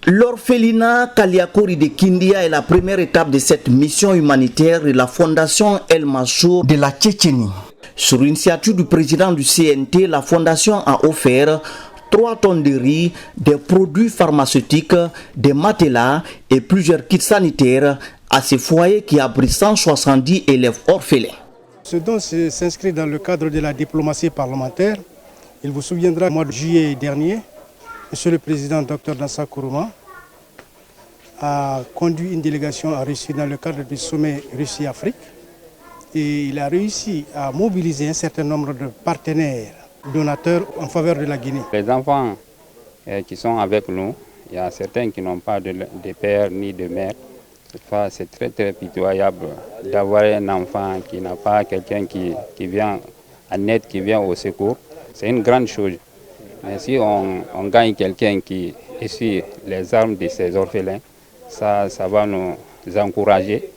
L'orphelinat Kaliakouri de Kindia est la première étape de cette mission humanitaire de la Fondation El Mansour de la Tchétchénie. Sur l'initiative du président du CNT, la Fondation a offert 3 tonnes de riz, des produits pharmaceutiques, des matelas et plusieurs kits sanitaires à ces foyers qui abritent 170 élèves orphelins. Ce don s'inscrit dans le cadre de la diplomatie parlementaire. Il vous souviendra, au mois de juillet dernier, Monsieur le Président Dr Nassar Kourouma a conduit une délégation à Russie dans le cadre du sommet Russie-Afrique et il a réussi à mobiliser un certain nombre de partenaires donateurs en faveur de la Guinée. Les enfants qui sont avec nous, il y a certains qui n'ont pas de père ni de mère. C'est très très pitoyable d'avoir un enfant qui n'a pas quelqu'un qui vient en aide, qui vient au secours. C'est une grande chose. Mais si on gagne quelqu'un qui essuie les armes de ces orphelins, ça va nous encourager.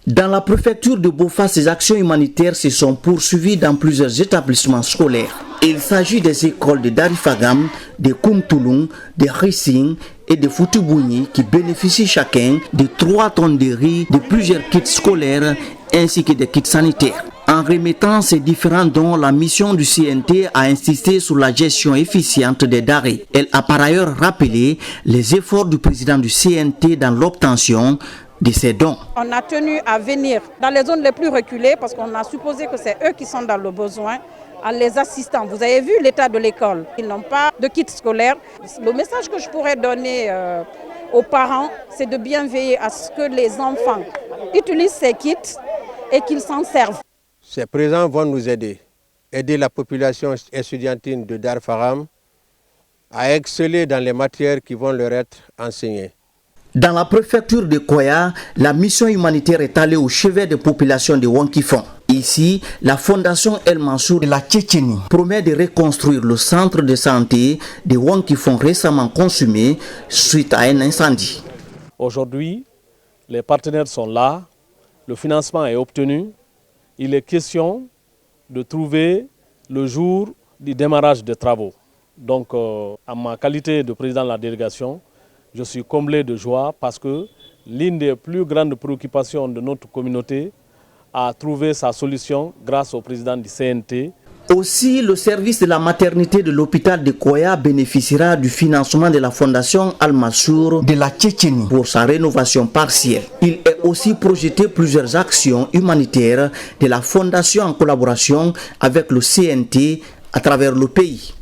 Dans la préfecture de Bofa, ces actions humanitaires se sont poursuivies dans plusieurs établissements scolaires. Il s'agit des écoles de Darifagam, de Koumtouloum, de Rissing et de Foutubouni qui bénéficient chacun de 3 tonnes de riz, de plusieurs kits scolaires ainsi que des kits sanitaires. En remettant ces différents dons, la mission du CNT a insisté sur la gestion efficiente des denrées. Elle a par ailleurs rappelé les efforts du président du CNT dans l'obtention de ces dons. On a tenu à venir dans les zones les plus reculées parce qu'on a supposé que c'est eux qui sont dans le besoin, en les assistant. Vous avez vu l'état de l'école. Ils n'ont pas de kit scolaire. Le message que je pourrais donner aux parents, c'est de bien veiller à ce que les enfants utilisent ces kits et qu'ils s'en servent. Ces présents vont nous aider la population estudiantine de Dar Faram à exceller dans les matières qui vont leur être enseignées. Dans la préfecture de Koya, la mission humanitaire est allée au chevet des populations de Wankifon. Ici, la Fondation El Mansour de la Tchétchénie promet de reconstruire le centre de santé de Wankifon récemment consumé suite à un incendie. Aujourd'hui, les partenaires sont là, le financement est obtenu. Il est question de trouver le jour du démarrage des travaux. Donc, en ma qualité de président de la délégation, je suis comblé de joie parce que l'une des plus grandes préoccupations de notre communauté a trouvé sa solution grâce au président du CNT. Aussi, le service de la maternité de l'hôpital de Koya bénéficiera du financement de la Fondation Al Mansour de la Tchétchénie pour sa rénovation partielle. Il est aussi projeté plusieurs actions humanitaires de la Fondation en collaboration avec le CNT à travers le pays.